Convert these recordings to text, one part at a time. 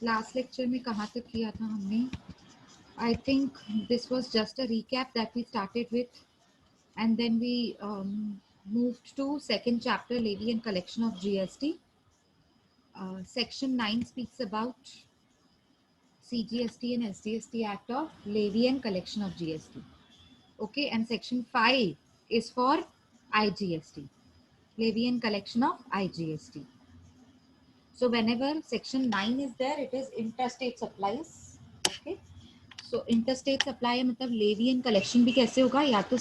Last lecture में कहाँ तक किया था हमने? I think this was just a recap that we started with, and then we moved to second chapter, levy and collection of GST. Section 9 speaks about CGST and SGST Act of levy and collection of GST. Okay, and section 5 is for IGST, levy and collection of IGST. So whenever section 9 is there, it is interstate supplies. Okay, so interstate supply मतलब levy and collection भी कैसे होगा? या तो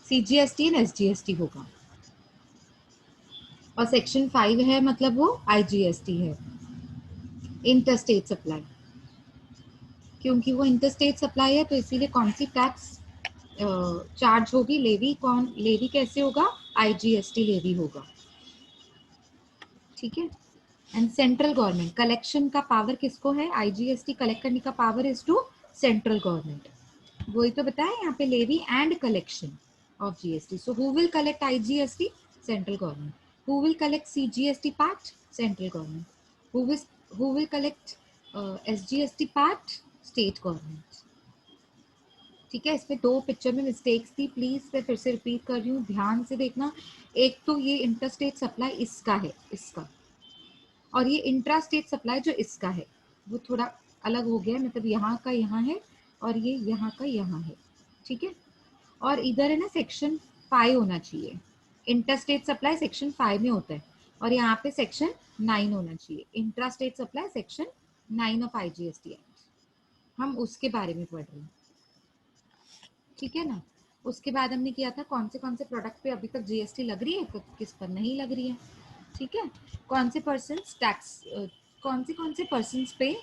CGST and SGST होगा, और section 5 है मतलब वो IGST है, इंटरस्टेट सप्लाई। क्योंकि वो इंटरस्टेट सप्लाई है तो इसीलिए कौन सी टैक्स चार्ज होगी? लेवी कैसे होगा? IGST लेवी होगा। ठीक है। एंड सेंट्रल गवर्नमेंट कलेक्शन का पावर किसको है? IGST कलेक्ट करने का power is to central government. वही तो बताया यहाँ पे, levy and collection of GST. So who will collect IGST? Central government. Who will collect CGST part? Central government. Who will collect SGST part? State government. ठीक है। इसमें दो picture में मिस्टेक्स थी, प्लीज मैं फिर से रिपीट कर रही हूँ, ध्यान से देखना। एक तो ये इंटरस्टेट सप्लाई इसका है, इसका, और ये इंट्रा स्टेट सप्लाई जो इसका है वो थोड़ा अलग हो गया, मतलब यहाँ का यहाँ है और ये यहाँ का यहाँ है। ठीक है। और इधर है ना सेक्शन 5 होना चाहिए, इंटरस्टेट सप्लाई सेक्शन 5 में होता है, और यहाँ पे सेक्शन 9 होना चाहिए, intra state supply section 9 of IGST act. हम उसके बारे में पढ़ रहे हैं। ठीक है ना। उसके बाद हमने किया था कौन से प्रोडक्ट पे अभी तक GST लग रही है, तो किस पर नहीं लग रही है। ठीक है। कौन से पर्सन्स टैक्स, कौन से पर्सन्स पे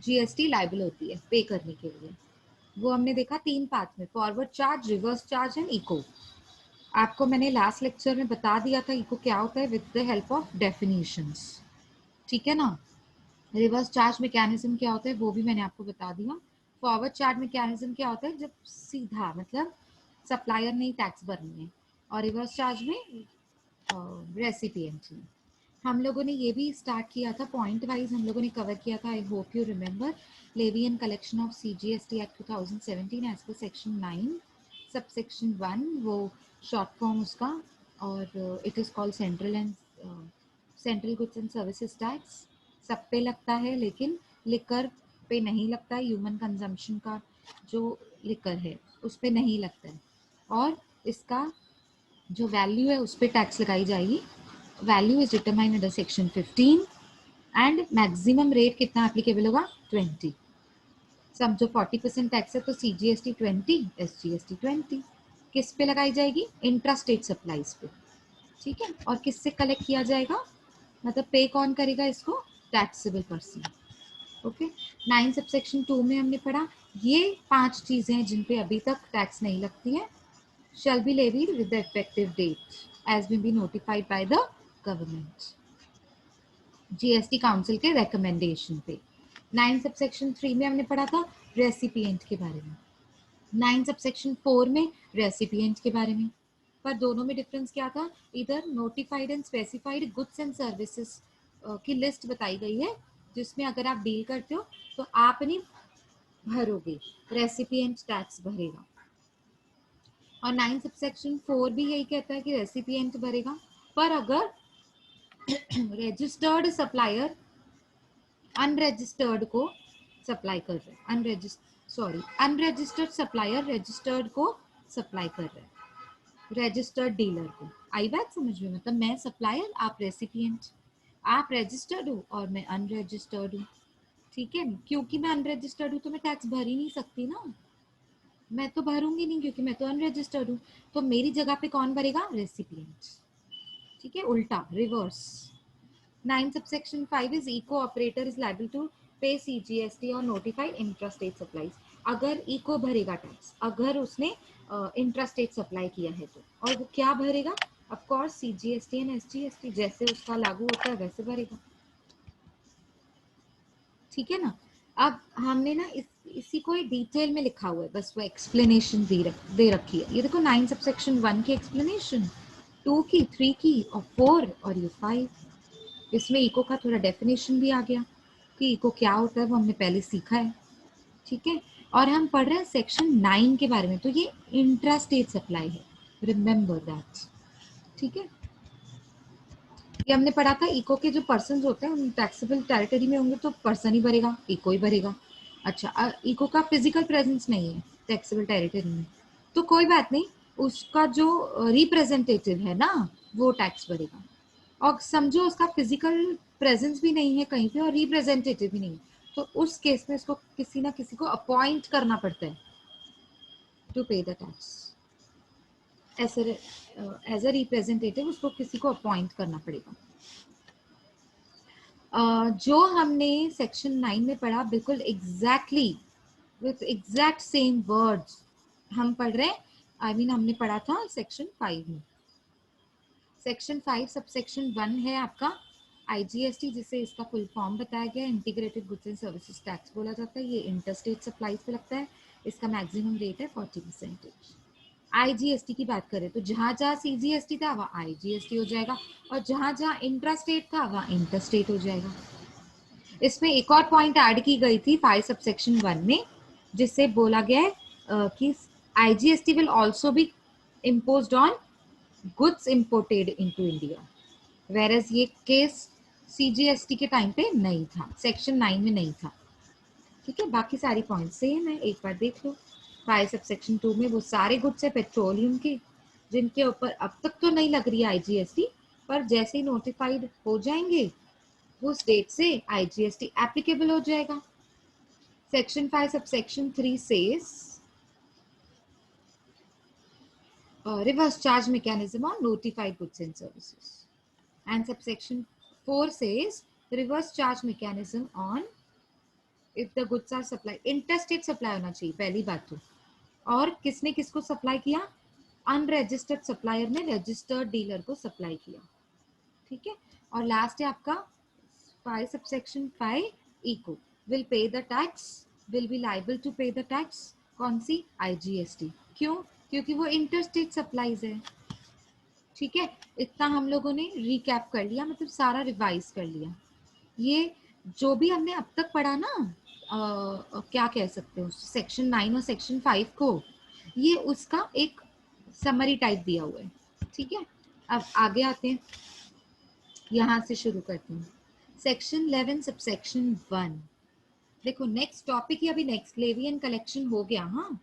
GST लायबल होती है पे करने के लिए, वो हमने देखा 3 पार्ट में, forward charge, reverse charge and ECO. आपको मैंने लास्ट लेक्चर में बता दिया था इको क्या होता है with the help of definitions. ठीक है ना। रिवर्स चार्ज मैकेनिज्म क्या होता है वो भी मैंने आपको बता दिया। फॉरवर्ड चार्ज मैकेनिज्म क्या होता है? जब सीधा मतलब सप्लायर ने टैक्स भरनी है, और रिवर्स चार्ज में रेसिपिएंट ने। हम लोगों ने ये भी स्टार्ट किया था पॉइंट वाइज, हम लोगों ने कवर किया था, I hope you remember, levy and collection of CGST act 2017 as per section 9 sub section 1, वो शॉर्ट फॉर्म उसका, और it is called central goods and services tax. सब पे लगता है, लेकिन लिकर पे नहीं लगता है। ह्यूमन कंजम्पशन का जो लिकर है उस पे नहीं लगता है, और इसका जो वैल्यू है उस पर टैक्स लगाई जाएगी। Value is determined under section 15 and maximum rate कितना एप्लीकेबल होगा? 20। सब जो 40% टैक्स है तो CGST 20, SGST 20 किस पे लगाई जाएगी? इंट्रा स्टेट सप्लाईज पे। ठीक है। और किससे कलेक्ट किया जाएगा, मतलब पे कौन करेगा इसको? Taxable person. ओके। 9 सबसेक्शन 2 में हमने पढ़ा ये 5 चीजें हैं जिन पे अभी तक टैक्स नहीं लगती है। shall be levied with the effective date as may be notified by the government, GST council के रिकमेंडेशन पे। 9 सबसेक्शन 3 में हमने पढ़ा था रेसिपिएंट के बारे में, 9 सबसेक्शन 4 में रेसिपिएंट के बारे में। पर दोनों में डिफरेंस क्या था? इधर notified and specified goods and services की लिस्ट बताई गई है, जिसमें अगर आप डील करते हो तो आप नहीं भरोगे, रेसिपिएंट टैक्स भरेगा। और 9 सबसेक्शन 4 भी यही कहता है कि रेसिपिएंट भरेगा, पर अगर रजिस्टर्ड सप्लायर अनरजिस्टर्ड को सप्लाई कर रहे हैं, अनरजिस्टर्ड सप्लायर रजिस्टर्ड को सप्लाई कर रहे हैं, रजिस्टर्ड डीलर को। आई बात समझ में? मतलब मैं सप्लायर, आप रेसिपिएंट, आप रजिस्टर्ड हो और मैं अनरजिस्टर्ड हूँ। ठीक है। क्योंकि मैं अनरजिस्टर्ड हूँ तो मैं टैक्स भर ही नहीं सकती ना, मैं तो भरूंगी नहीं क्योंकि मैं तो अनरजिस्टर्ड हूँ। तो मेरी जगह पे कौन भरेगा? रेसिपिएंट। ठीक है, उल्टा, reverse. 9 subsection 5 is eco operator is liable to pay CGST और notify intrastate supplies। अगर eco भरेगा टैक्स, अगर उसने इंट्रास्टेट सप्लाई किया है तो, और वो क्या भरेगा? Of course CGST and SGST, जैसे उसका लागू होता है वैसे भरेगा। ठीक है ना। अब हमने ना इसी को डिटेल में लिखा हुआ है, बस वो एक्सप्लेनेशन दे रखी है। ये देखो 9 सबसेक्शन 1 की एक्सप्लेनेशन, 2 की, 3 की और 4 और ये 5। इसमें इको का थोड़ा डेफिनेशन भी आ गया कि इको क्या होता है, वो हमने पहले सीखा है। ठीक है, और हम पढ़ रहे हैं सेक्शन 9 के बारे में, तो ये इंट्रा स्टेट सप्लाई है, रिमेंबर दैट। ठीक है, ये हमने पढ़ा था इको के जो पर्सन होते हैं टैक्सेबल टेरिटरी में होंगे तो पर्सन ही भरेगा, इको ही भरेगा। अच्छा, इको का फिजिकल प्रेजेंस नहीं है टैक्सेबल टेरिटरी में, तो कोई बात नहीं, उसका जो रिप्रेजेंटेटिव है ना वो टैक्स भरेगा। और समझो उसका फिजिकल प्रेजेंस भी नहीं है कहीं पे और रिप्रेजेंटेटिव भी नहीं, तो उस केस में उसको किसी ना किसी को अपॉइंट करना पड़ता है to pay the tax. As a representative उसको किसी को अपॉइंट करना पड़ेगा। जो हमने सेक्शन 9 में पढ़ा बिल्कुल exactly with exact same words हम पढ़ रहे हैं। हमने पढ़ा था सेक्शन 5 में। सेक्शन 5 सबसेक्शन 1 है आपका आईजीएसटी, जिसे इसका फुल फॉर्म बताया गया, integrated goods and services tax बोला जाता है। ये इंटरस्टेट सप्लाईज पे लगता है। इसका मैक्सिमम रेट है 40%। आईजीएसटी की बात करें तो जहां जहां सीजीएसटी था वहां आईजीएसटी हो जाएगा, और जहां जहां इंट्रास्टेट था वहां इंटरस्टेट हो जाएगा। इसमें एक और पॉइंट ऐड की गई थी 5 सबसेक्शन 1 में, जिससे बोला गया है कि IGST will also be imposed on goods imported into India, whereas ये केस सीजीएसटी के टाइम पे नहीं था, सेक्शन 9 में नहीं था। ठीक है, बाकी सारी पॉइंट सेम है, एक बार देख लो। 5 सबसेक्शन 2 में वो सारे गुड्स है पेट्रोलियम के जिनके ऊपर अब तक तो नहीं लग रही है आईजीएसटी, पर जैसे ही नोटिफाइड हो जाएंगे उस डेट से आईजीएसटी एप्लीकेबल हो जाएगा। Section 5 subsection 3 says reverse charge mechanism on notified goods and services, and subsection 4 says reverse charge mechanism on if the goods are supplied। interstate supply होना चाहिए पहली बात तो, और किसने किसको सप्लाई किया, अनरजिस्टर्ड सप्लायर ने रजिस्टर्ड डीलर को सप्लाई किया। ठीक है, और लास्ट है आपका 5 subsection 5 ECO will pay the tax, will be liable to pay the tax. कौन सी, आईजीएसटी। क्यों, क्योंकि वो इंटरस्टेट सप्लाईज है। ठीक है, इतना हम लोगों ने रिकैप कर लिया, मतलब सारा रिवाइज कर लिया। ये जो भी हमने अब तक पढ़ा ना, क्या कह सकते हो, सेक्शन 9 और सेक्शन 5 को, ये उसका एक समरी टाइप दिया हुआ है। ठीक है, अब आगे आते हैं, यहाँ से शुरू करते हैं। Section 11 subsection 1। देखो नेक्स्ट टॉपिक ही अभी नेक्स्ट लेवियन कलेक्शन हो गया। हाँ,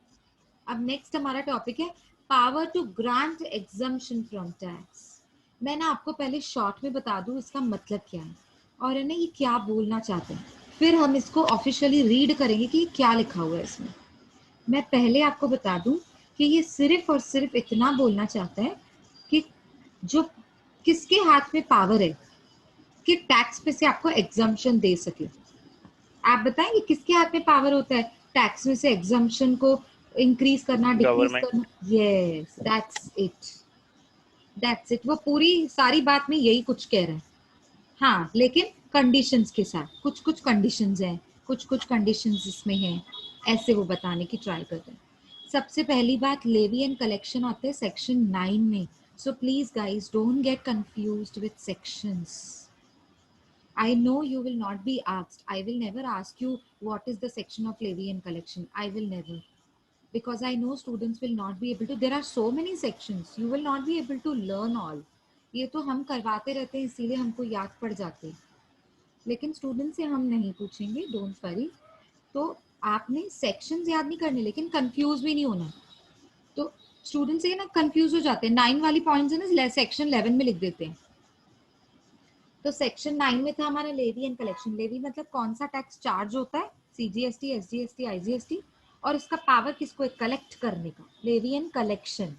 अब नेक्स्ट हमारा टॉपिक है power to grant exemption from tax. मैं ना आपको पहले शॉर्ट में बता दूं इसका मतलब क्या है और है ना ये क्या बोलना चाहते हैं, फिर हम इसको ऑफिशियली रीड करेंगे कि क्या लिखा हुआ है इसमें। मैं पहले आपको बता दूं कि ये सिर्फ और सिर्फ इतना बोलना चाहता है कि जो किसके हाथ में पावर है कि टैक्स पे से आपको एग्जम्पशन दे सके। आप बताएंगे किसके हाथ में पावर होता है टैक्स में से एग्जम्पशन को इंक्रीज करना, डिक्रीज करना। Yes, that's it. वो पूरी सारी बात में यही कुछ कह रहा है। हाँ, लेकिन कंडीशंस के साथ, कुछ कुछ कंडीशंस हैं, कुछ कुछ कंडीशंस इसमें हैं, ऐसे वो बताने की ट्राई कर रहे हैं। सबसे पहली बात, लेवी एंड कलेक्शन आते हैं सेक्शन 9 में, so please guys don't get confused with sections. I know you will not be asked. I will never ask you what is the section of levy and collection. I will never. Because I know students will not be able to. There are so many sections. You will not be able to learn all. ये तो हम करवाते रहते हैं इसीलिए हमको याद पड़ जाते हैं, लेकिन स्टूडेंट से हम नहीं पूछेंगे, डोंट वरी। तो आपने सेक्शंस याद नहीं करने, लेकिन कंफ्यूज भी नहीं होना। तो स्टूडेंट से ना कंफ्यूज हो जाते हैं, 9 वाली पॉइंट्स है ना सेक्शन 11 में लिख देते हैं। तो सेक्शन 9 में था हमारा लेवी एंड कलेक्शन। लेवी मतलब कौन सा टैक्स चार्ज होता है, सीजीएसटी, एसजीएसटी, आईजीएसटी, और इसका पावर किसको है, कलेक्ट करने का, लेवी एंड कलेक्शन।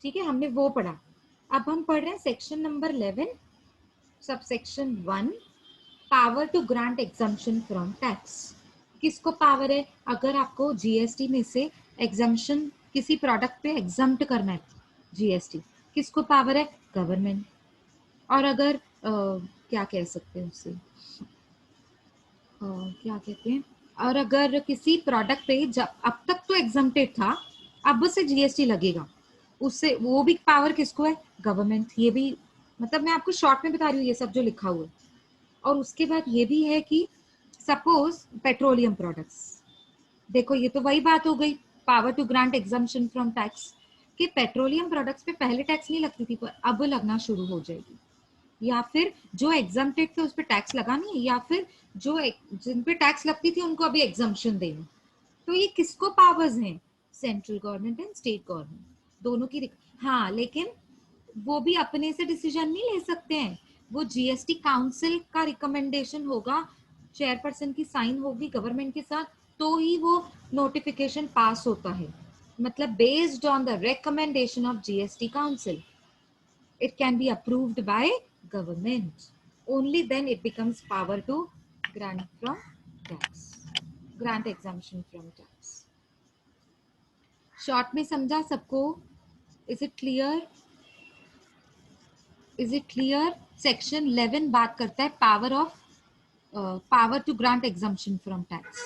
ठीक है, हमने वो पढ़ा। अब हम पढ़ रहे हैं section number 11 subsection 1, power to grant exemption from tax. किसको पावर है, अगर आपको जीएसटी में से एग्जम्पशन किसी प्रोडक्ट पे एग्जम्प्ट करना है जीएसटी, किसको पावर है, गवर्नमेंट। और अगर क्या कह सकते हैं उससे, क्या कहते हैं, और अगर किसी प्रोडक्ट पे जब अब तक तो एग्जम्प्टेड था, अब से जीएसटी लगेगा, उससे वो भी पावर किसको है, गवर्नमेंट। ये भी मतलब मैं आपको शॉर्ट में बता रही हूँ ये सब जो लिखा हुआ है। और उसके बाद ये भी है कि सपोज पेट्रोलियम प्रोडक्ट्स, देखो ये तो वही बात हो गई, power to grant exemption from tax, कि पेट्रोलियम प्रोडक्ट्स पे पहले टैक्स नहीं लगती थी पर अब लगना शुरू हो जाएगी, या फिर जो एग्जम्प्टेड थे उस पर टैक्स लगानी है, या फिर जो जिन पे टैक्स लगती थी उनको अभी एग्जम्पशन देनी। तो ये किसको पावर्स हैं? Central government and state government दोनों की। हाँ, लेकिन वो भी अपने से डिसीजन नहीं ले सकते हैं, वो जीएसटी काउंसिल का रिकमेंडेशन होगा, चेयरपर्सन की साइन होगी गवर्नमेंट के साथ, तो ही वो नोटिफिकेशन पास होता है। मतलब based on the recommendation of GST council it can be approved by government, only then it becomes power to grant from tax, grant exemption from tax। Short में समझा सबको? Is it clear? Is it clear? Section 11 बात करता है power of power to grant exemption from tax.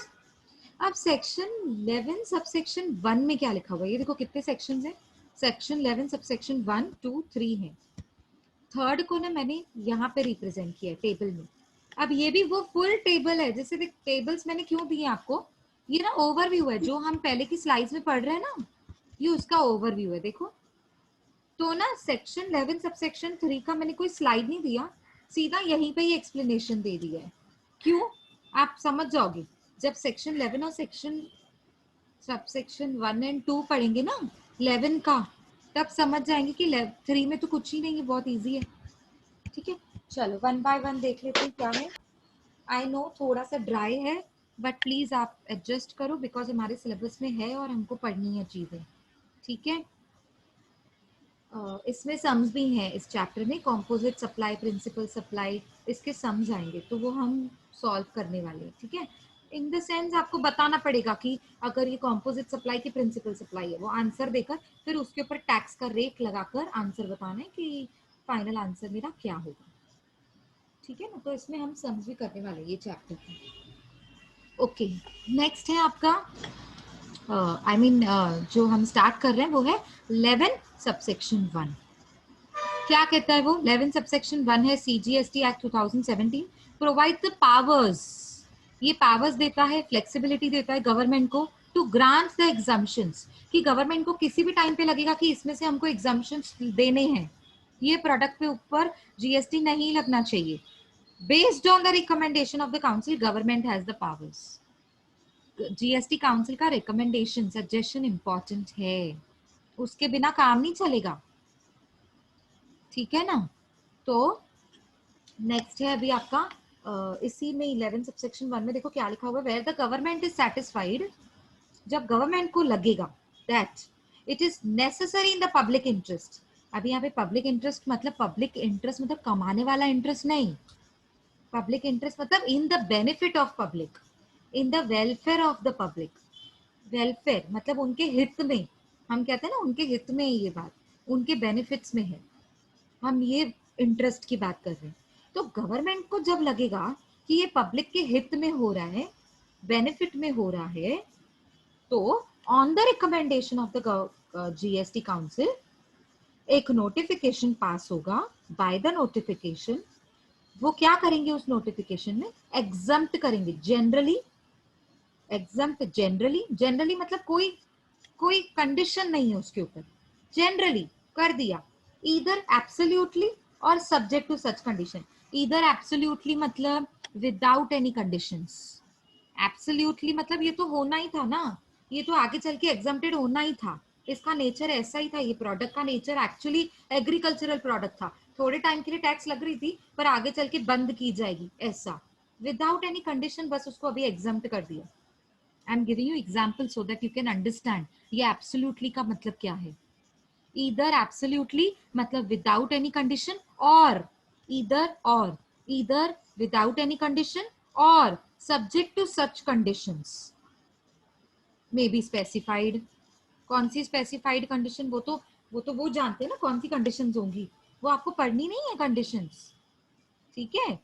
अब section 11 subsection 1 में क्या लिखा हुआ है? ये देखो कितने सेक्शंस हैं। सेक्शन 11 सबसेक्शन 1 2 3 है। थर्ड को ना मैंने यहाँ पे रिप्रेजेंट किया है टेबल में। अब ये भी वो फुल टेबल है, जैसे देख टेबल्स मैंने क्यों दिए आपको, ये ना ओवरव्यू है, जो हम पहले की स्लाइड्स में पढ़ रहे हैं ना, ये उसका ओवरव्यू है। देखो तो ना सेक्शन 11 सबसेक्शन 3 का मैंने कोई स्लाइड नहीं दिया, सीधा यहीं पे ही एक्सप्लेनेशन दे दिया है। क्यों? आप समझ जाओगे जब सेक्शन 11 और सेक्शन सबसेक्शन 1 एंड 2 पढ़ेंगे ना 11 का, तब समझ जाएंगे कि 3 में तो कुछ ही नहीं है, बहुत इजी है। ठीक है, चलो वन बाय वन देख लेते हैं क्या है। आई नो थोड़ा सा ड्राई है, बट प्लीज आप एडजस्ट करो, बिकॉज हमारे सिलेबस में है और हमको पढ़नी है चीजें। ठीक है, इसमें सम्स भी हैं इस चैप्टर में, कॉम्पोजिट सप्लाई, प्रिंसिपल सप्लाई, इसके सम्स आएंगे तो वो हम सॉल्व करने वाले हैं। ठीक है, इन द सेंस आपको बताना पड़ेगा कि अगर ये कॉम्पोजिट सप्लाई की प्रिंसिपल सप्लाई है, वो आंसर देकर फिर उसके ऊपर टैक्स का रेट लगाकर आंसर बताना है कि फाइनल आंसर मेरा क्या होगा। ठीक है ना, तो इसमें हम सम्स भी करने वाले हैं ये चैप्टर में। ओके, नेक्स्ट है आपका जो हम स्टार्ट कर रहे हैं वो है 11 सबसेक्शन 1। क्या कहता है वो? 11 सबसेक्शन 1 है CGST act 2017 provide the powers, ये पावर्स देता है, फ्लेक्सिबिलिटी देता है गवर्नमेंट को टू ग्रांट द एग्जम्पशंस, कि गवर्नमेंट को किसी भी टाइम पे लगेगा कि इसमें से हमको एग्जम्पशंस देने हैं, ये प्रोडक्ट पे ऊपर जीएसटी नहीं लगना चाहिए। Based on the recommendation of the council government has the powers. GST council का रिकमेंडेशन सजेशन इंपॉर्टेंट है, उसके बिना काम नहीं चलेगा। ठीक है ना, तो नेक्स्ट है अभी आपका इसी में 11 सबसेक्शन 1 में देखो क्या लिखा हुआ है, where the government is satisfied, जब गवर्नमेंट को लगेगा that it is necessary in the public interest. अभी यहाँ पे पब्लिक इंटरेस्ट मतलब कमाने वाला इंटरेस्ट नहीं, पब्लिक इंटरेस्ट मतलब in the benefit of public, in the welfare of the public. Welfare मतलब उनके हित में, हम कहते हैं ना उनके हित में है ये बात, उनके बेनिफिट्स में है, हम ये इंटरेस्ट की बात कर रहे हैं। तो गवर्नमेंट को जब लगेगा कि ये पब्लिक के हित में हो रहा है, बेनिफिट में हो रहा है, तो on the recommendation of the GST council एक नोटिफिकेशन पास होगा। बाय द नोटिफिकेशन वो क्या करेंगे, उस नोटिफिकेशन में एग्जम्प्ट करेंगे जनरली, एग्जम्प्ट जनरली मतलब कोई कंडीशन नहीं है उसके ऊपर, जनरली कर दिया, इधर एब्सोल्युटली और सब्जेक्ट टू सच कंडीशन। इधर एब्सोल्युटली मतलब विदाउट एनी कंडीशंस, एब्सोल्युटली मतलब ये तो होना ही था ना, ये तो आगे चल के एग्जम्प्टेड होना ही था, इसका नेचर ऐसा ही था, ये प्रोडक्ट का नेचर एक्चुअली एग्रीकल्चरल प्रोडक्ट था, थोड़े टाइम के लिए टैक्स लग रही थी पर आगे चल के बंद की जाएगी, ऐसा विदाउट एनी कंडीशन, बस उसको अभी एग्जम्प्ट कर दिया। I am giving you example so that you can understand ये एब्सोल्युटली का मतलब क्या है। इधर एब्सोल्युटली मतलब विदाउट एनी कंडीशन, और इधर विदाउट एनी कंडीशन और subject to such conditions may be specified. कौन सी स्पेसिफाइड कंडीशन, वो जानते हैं ना कौन सी कंडीशंस होंगी, वो आपको पढ़नी नहीं है कंडीशंस। ठीक है,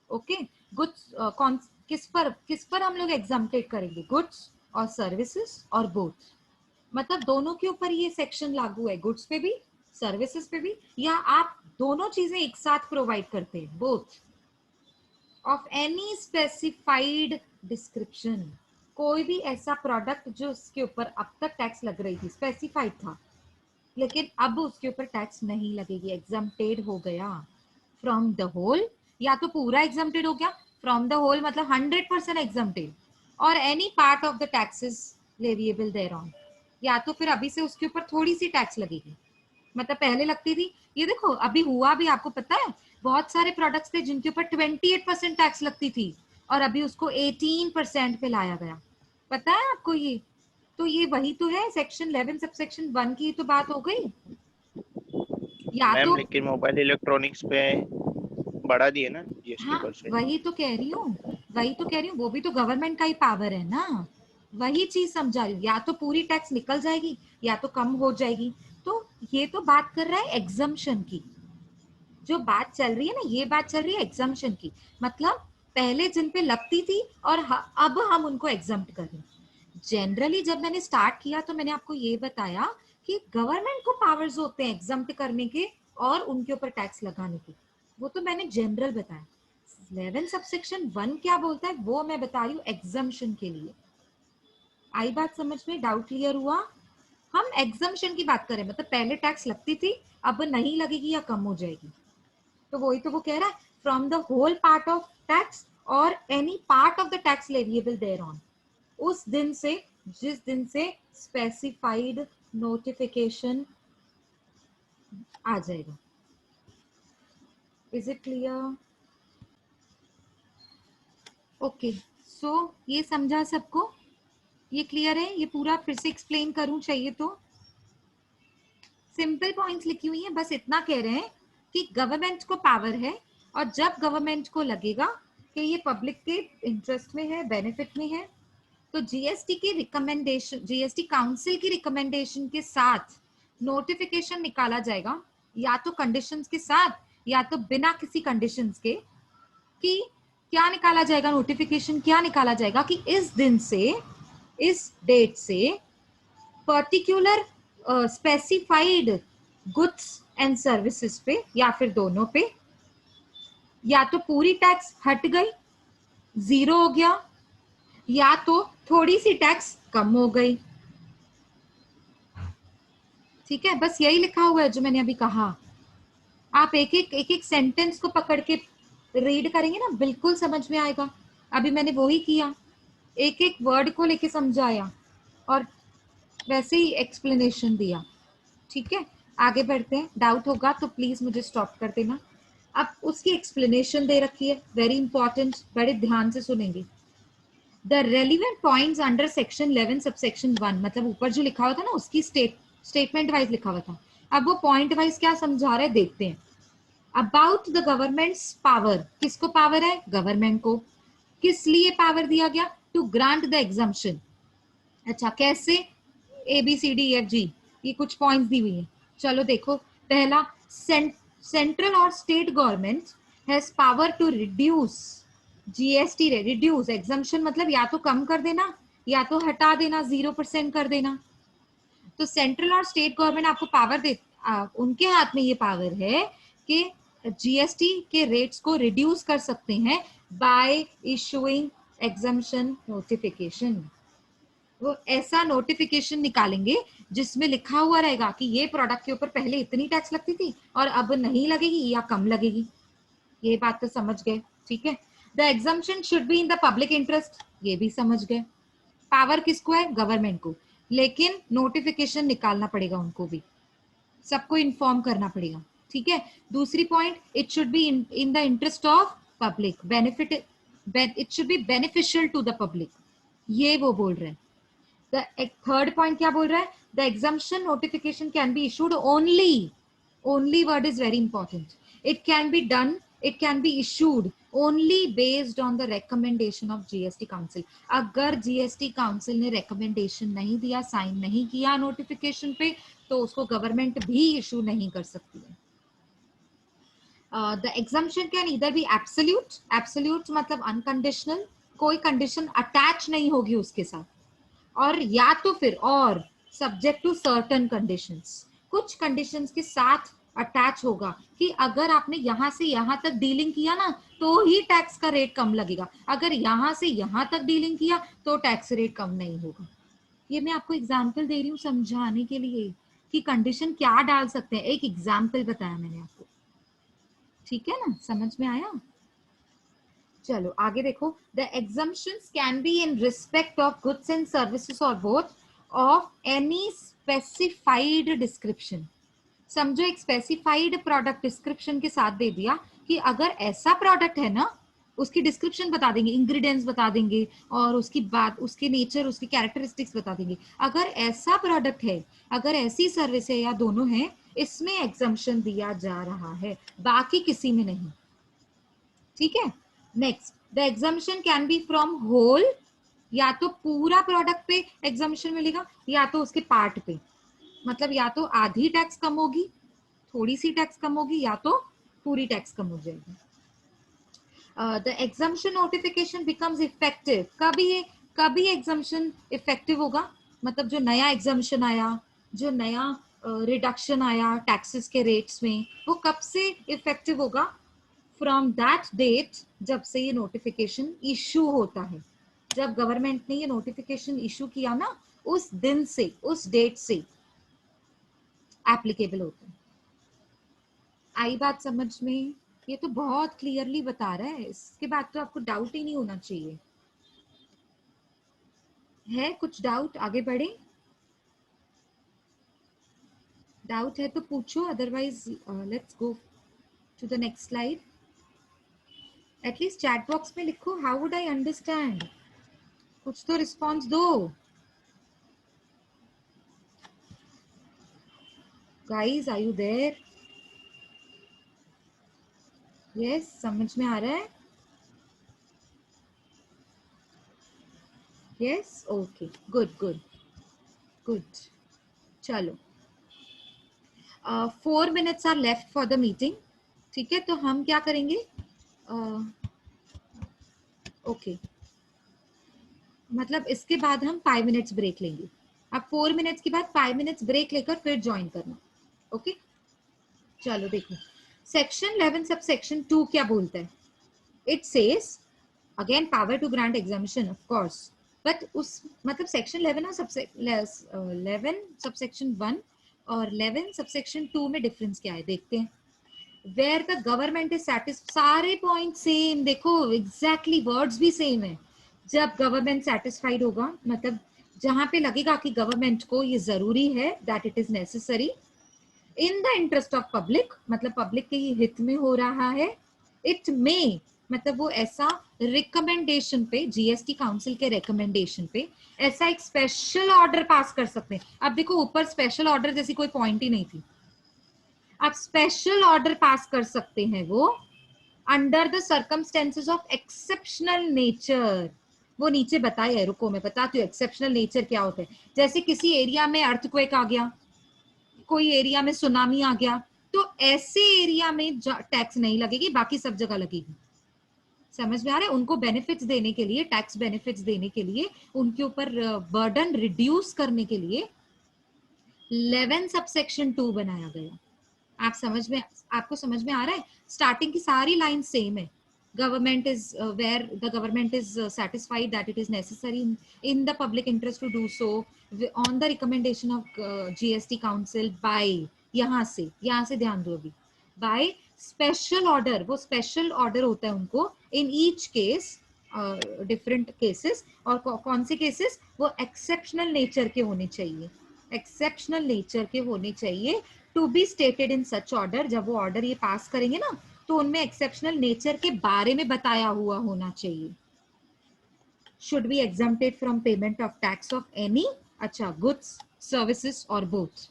ओके। गुड्स कौन किस पर हम लोग एग्जाम्प्टेड करेंगे, गुड्स और सर्विसेज और बोथ, मतलब दोनों के ऊपर ये सेक्शन लागू है, गुड्स पे भी सर्विसेज पे भी, या आप दोनों चीजें एक साथ प्रोवाइड करते हैं, both. Of any specified description, कोई भी ऐसा प्रोडक्ट जो उसके ऊपर अब तक टैक्स लग रही थी, स्पेसिफाइड था, लेकिन अब उसके ऊपर टैक्स नहीं लगेगी, एग्जम्प्टेड हो गया फ्रॉम द होल, या तो पूरा एग्जम्प्टेड हो गया, फ्रॉम द होल मतलब 100% एग्जम्प्टेड, और any part of the taxes leviable thereon, या तो फिर अभी से उसके ऊपर थोड़ी सी टैक्स लगेगी, मतलब पहले लगती थी, ये देखो अभी हुआ भी, आपको पता है बहुत सारे प्रोडक्ट्स थे जिनके ऊपर 28% टैक्स लगती थी और अभी उसको 18% पे लाया गया, पता है आपको ये? तो ये वही तो है, सेक्शन 11 सबसेक्शन 1 की तो बात हो गई, या मैम तो लेकिन मोबाइल इलेक्ट्रॉनिक्स पे बढ़ा दिए ना जीएसटी हाँ परसेंट। वही तो कह रही हूँ, वही तो कह रही हूँ, वो भी तो गवर्नमेंट का ही पावर है ना, वही चीज समझा रही हूँ, या तो पूरी टैक्स निकल जाएगी या तो कम हो जाएगी। तो ये तो बात कर रहा है एग्जम्पशन की, जो बात चल रही है ना, ये बात चल रही है एग्जम्पशन की, मतलब पहले जिन पे लगती थी और अब हम उनको एग्जम्प्ट कर रहे हैं। जनरली जब मैंने स्टार्ट किया तो मैंने आपको ये बताया कि गवर्नमेंट को पावर्स होते हैं एग्जम्प्ट करने के और उनके ऊपर टैक्स लगाने के, वो तो मैंने जनरल बताया। 11 सबसेक्शन 1 क्या बोलता है वो मैं बता रही हूँ एग्जम्पशन के लिए। आई बात समझ में? डाउट क्लियर हुआ? हम एग्जम्पशन की बात करें, मतलब पहले टैक्स लगती थी अब नहीं लगेगी या कम हो जाएगी, तो वही तो वो कह रहा है, from the whole part of tax और any part of the tax leviable thereon, उस दिन से जिस दिन से स्पेसिफाइड नोटिफिकेशन आ जाएगा। Is it clear? ओके, सो ये समझा सबको? ये क्लियर है? ये पूरा फिर से एक्सप्लेन करूं चाहिए तो? सिंपल पॉइंट्स लिखी हुई हैं, बस इतना कह रहे हैं कि गवर्नमेंट को पावर है और जब गवर्नमेंट को लगेगा कि ये पब्लिक के इंटरेस्ट में है, बेनिफिट में है, तो जीएसटी की रिकमेंडेशन, जीएसटी काउंसिल की रिकमेंडेशन के साथ नोटिफिकेशन निकाला जाएगा, या तो कंडीशंस के साथ या तो बिना किसी कंडीशंस के, कि क्या निकाला जाएगा, नोटिफिकेशन क्या निकाला जाएगा कि इस दिन से, इस डेट से particular specified goods and services पे या फिर दोनों पे या तो पूरी टैक्स हट गई, जीरो हो गया, या तो थोड़ी सी टैक्स कम हो गई। ठीक है, बस यही लिखा हुआ है जो मैंने अभी कहा। आप एक एक सेंटेंस को पकड़ के रीड करेंगे ना, बिल्कुल समझ में आएगा। अभी मैंने वो ही किया, एक एक वर्ड को लेके समझाया और वैसे ही एक्सप्लेनेशन दिया। ठीक है, आगे बढ़ते हैं, डाउट होगा तो प्लीज मुझे स्टॉप कर देना। अब उसकी एक्सप्लेनेशन दे रखी है, वेरी इंपॉर्टेंट, बड़े ध्यान से सुनेंगे। The relevant points under section 11 subsection 1, मतलब ऊपर जो लिखा हुआ था ना उसकी स्टेटमेंट वाइज लिखा हुआ था, अब वो पॉइंट वाइज क्या समझा रहे देखते हैं। अबाउट द गवर्नमेंट्स पावर, किसको पावर है? गवर्नमेंट को। किस लिए पावर दिया गया? To grant the exemption. अच्छा कैसे? A B C D F G, ये कुछ पॉइंट्स दी हुई है, चलो देखो। पहला, सेंट्रल और state government has power to reduce GST रे, रिड्यूस एग्जम्पशन मतलब या तो कम कर देना या तो हटा देना, 0% कर देना। तो सेंट्रल और स्टेट गवर्नमेंट आपको पावर दे, उनके हाथ में ये पावर है कि जीएसटी के रेट्स को रिड्यूस कर सकते हैं बाय इशूइंग एग्जम्पशन नोटिफिकेशन। वो ऐसा नोटिफिकेशन निकालेंगे जिसमें लिखा हुआ रहेगा कि ये प्रोडक्ट के ऊपर पहले इतनी टैक्स लगती थी और अब नहीं लगेगी या कम लगेगी। ये बात तो समझ गए? ठीक है, the exemption should be in the public interest, ये भी समझ गए। पावर किसको है? गवर्नमेंट को, लेकिन नोटिफिकेशन निकालना पड़ेगा उनको भी, सबको इन्फॉर्म करना पड़ेगा। ठीक है, दूसरी point, it should be in the interest of public, benefit, it should be beneficial to the public, ये वो बोल रहे हैं। द थर्ड पॉइंट क्या बोल रहा है? The exemption notification can be issued only, only word is very important, it can be done, it can be issued only based on the recommendation of GST council. अगर GST council ने recommendation नहीं दिया, sign नहीं किया notification पे, तो उसको government भी इशू नहीं कर सकती है। The exemption can either be absolute, absolute मतलब अनकंडीशनल, कोई कंडीशन अटैच नहीं होगी उसके साथ, और या तो फिर और सब्जेक्ट टू सर्टन कंडीशंस, कुछ कंडीशंस के साथ अटैच होगा कि अगर आपने यहां से यहां तक डीलिंग किया ना तो ही टैक्स का रेट कम लगेगा, अगर यहां से यहां तक डीलिंग किया तो टैक्स रेट कम नहीं होगा। ये मैं आपको एग्जाम्पल दे रही हूँ समझाने के लिए कि कंडीशन क्या डाल सकते हैं, एक एग्जाम्पल बताया मैंने आपको, ठीक है ना, समझ में आया। चलो आगे देखो, the exemptions can be in respect of goods and services और both of any specified description. समझो एक स्पेसिफाइड प्रोडक्ट डिस्क्रिप्शन के साथ दे दिया कि अगर ऐसा प्रोडक्ट है ना, उसकी डिस्क्रिप्शन बता देंगे, इंग्रेडिएंट्स बता देंगे और उसकी बात, उसके नेचर, उसकी कैरेक्टरिस्टिक्स बता देंगे। अगर ऐसा प्रोडक्ट है, अगर ऐसी सर्विस है या दोनों है, इसमें एग्जम्पशन दिया जा रहा है, बाकी किसी में नहीं, ठीक है। Next, the exemption can be from whole, या तो पूरा प्रोडक्ट पे एग्जम्पशन मिलेगा या तो उसके पार्ट पे, मतलब या तो आधी टैक्स कम होगी, थोड़ी सी टैक्स कम होगी, या तो पूरी टैक्स कम हो जाएगी। The exemption notification becomes effective, कभी एग्जम्पशन इफेक्टिव होगा, मतलब जो नया एग्जम्पशन आया, जो नया रिडक्शन आया टैक्सेस के रेट्स में, वो कब से इफेक्टिव होगा, फ्रॉम दैट डेट, जब से ये नोटिफिकेशन इशू होता है, जब गवर्नमेंट ने ये नोटिफिकेशन इशू किया ना, उस दिन से, उस डेट से एप्लीकेबल होता है। आई बात समझ में? ये तो बहुत क्लियरली बता रहा है, इसके बाद तो आपको डाउट ही नहीं होना चाहिए। है कुछ डाउट? आगे बढ़े, डाउट है तो पूछो, otherwise let's go to the next slide. At least chat box में लिखो, हाउ वुड आई अंडरस्टैंड, कुछ तो रिस्पॉन्स दो guys, are you there? Yes, समझ में आ रहा है? Yes, okay, good good good. चलो 4 minutes are left for the meeting, ठीक है, तो हम क्या करेंगे, ओके मतलब इसके बाद हम 5 minutes ब्रेक लेंगे। अब 4 minutes के बाद 5 minutes ब्रेक लेकर फिर ज्वाइन करना, ओके। चलो देखो, सेक्शन 11 सब सेक्शन 2 क्या बोलता है, it says again power to grant examination of course, but उस मतलब सेक्शन 11 और 11 सबसेक्शन 1 और 11 सबसेक्शन 2 में डिफरेंस क्या है देखते हैं। Where the government is satisfied, सारे पॉइंट सेम, देखो एग्जैक्टली वर्ड्स भी सेम है। जब गवर्नमेंट सेटिस्फाइड होगा, मतलब जहां पे लगेगा कि गवर्नमेंट को ये जरूरी है, that it is necessary in the interest of public, मतलब पब्लिक के ही हित में हो रहा है, इट मे, मतलब वो ऐसा रिकमेंडेशन पे, जीएसटी काउंसिल के रिकमेंडेशन पे ऐसा एक स्पेशल ऑर्डर पास कर सकते हैं। अब देखो ऊपर स्पेशल ऑर्डर जैसी कोई पॉइंट ही नहीं थी, आप स्पेशल ऑर्डर पास कर सकते हैं वो under the circumstances of exceptional nature. वो नीचे बताया है, रुको मैं बताती हूँ एक्सेप्शनल नेचर क्या होता है। जैसे किसी एरिया में अर्थक्वेक आ गया, कोई एरिया में सुनामी आ गया, तो ऐसे एरिया में टैक्स नहीं लगेगी, बाकी सब जगह लगेगी। समझ में आ रहा है? उनको बेनिफिट्स देने के लिए, टैक्स बेनिफिट्स देने के लिए, उनके ऊपर बर्डन रिड्यूस करने के लिए 11 सबसेक्शन 2 बनाया गया। आप समझ में, आपको समझ में आ रहा है? स्टार्टिंग की सारी लाइन सेम है। Government is where the government is satisfied that it is necessary in the public interest to do so on the recommendation of GST Council by, यहाँ से ध्यान दो अभी, by special order, वो special order होता है उनको in each case, different cases, और कौन से cases, वो exceptional nature के होने चाहिए, एक्सेप्शनल नेचर के होने चाहिए, to be stated in such order. जब वो ऑर्डर ये पास करेंगे ना, तो उनमें एक्सेप्शनल नेचर के बारे में बताया हुआ होना चाहिए। Should be exempted from payment of tax of any, अच्छा गुड्स सर्विसेज और बोथ,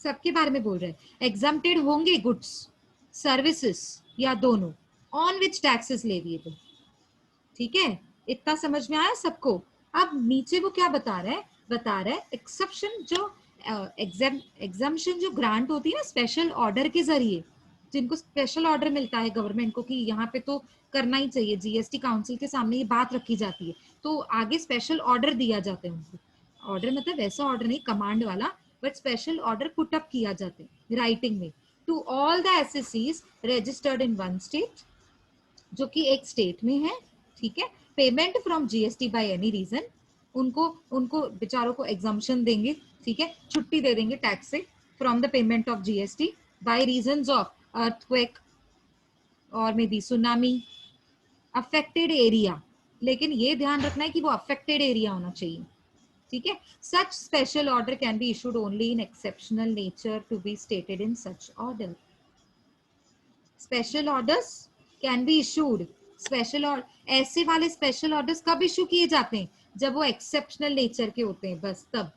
सबके बारे में बोल रहे हैं। एग्जम्प्टेड होंगे गुड्स सर्विसेज या दोनों, ऑन विच टैक्सेस लेविएबल, ठीक है, इतना समझ में आया सबको। अब नीचे वो क्या बता रहा है, बता रहा है एक्सेप्शन जो एग्जाम्पशन जो ग्रांट होती है ना स्पेशल ऑर्डर के जरिए, जिनको स्पेशल ऑर्डर मिलता है गवर्नमेंट को कि यहाँ पे तो करना ही चाहिए, जीएसटी काउंसिल के सामने ये बात रखी जाती है, तो आगे स्पेशल ऑर्डर दिया जाता है उनको। ऑर्डर मतलब वैसा ऑर्डर नहीं कमांड वाला, but special order put up किया जाता है राइटिंग में टू ऑल द एसएससीज रजिस्टर्ड इन वन स्टेट, जो कि एक स्टेट में है, ठीक है, payment from GST by any reason, उनको उनको बेचारों को एग्जम्पशन देंगे, ठीक है, छुट्टी दे देंगे टैक्स से from the payment of GST by reasons of earthquake और may be tsunami affected area, लेकिन ये ध्यान रखना है कि वो अफेक्टेड एरिया होना चाहिए, ठीक है। Such special order can be issued only in exceptional nature to be stated in such order. Special orders can be issued, special और ऐसे वाले स्पेशल ऑर्डर्स कब इशू किए जाते हैं, जब वो एक्सेप्शनल नेचर के होते हैं, बस तब।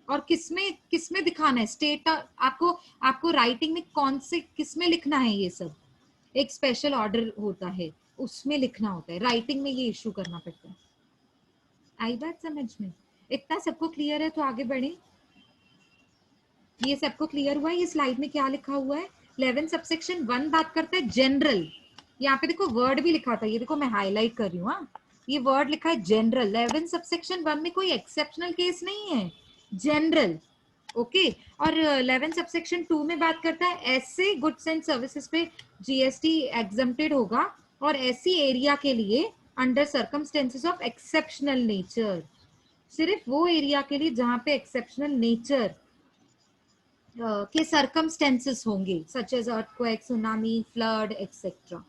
और किसमें किसमें दिखाना है स्टेट, आपको आपको राइटिंग में कौन से किसमें लिखना है ये सब, एक स्पेशल ऑर्डर होता है उसमें लिखना होता है, राइटिंग में ये इशू करना पड़ता है। आई बात समझ में? इतना सबको क्लियर है तो आगे बढ़े। ये सबको क्लियर हुआ है? ये स्लाइड में क्या लिखा हुआ है? 11 सबसेक्शन 1 बात करता है जनरल, यहाँ पे देखो वर्ड भी लिखा था, ये देखो मैं हाईलाइट कर रही हूँ, हाँ ये वर्ड लिखा है जनरल। 11 सबसेक्शन 1 में कोई एक्सेप्शनल केस नहीं है, जनरल, ओके। और 11 सबसेक्शन 2 में बात करता है ऐसे गुड्स एंड सर्विसेज पे जीएसटी एग्जम्प्टेड होगा और ऐसी एरिया के लिए under circumstances of exceptional nature, सिर्फ वो एरिया के लिए जहां पे एक्सेप्शनल नेचर के सर्कमस्टेंसेस होंगे, such as earthquake, tsunami, flood etcetera,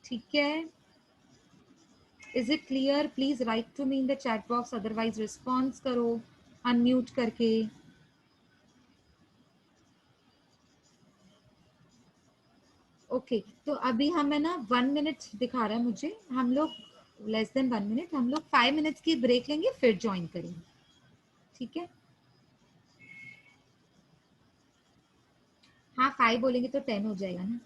ठीक है। Is it clear? Please write to me in the chat box, otherwise response करो अनम्यूट करके। ओके तो अभी हमें ना 1 मिनट दिखा रहा है मुझे, हम लोग लेस देन 1 मिनट, हम लोग 5 मिनट्स की ब्रेक लेंगे फिर ज्वाइन करेंगे, ठीक है। हाँ 5 बोलेंगे तो 10 हो जाएगा ना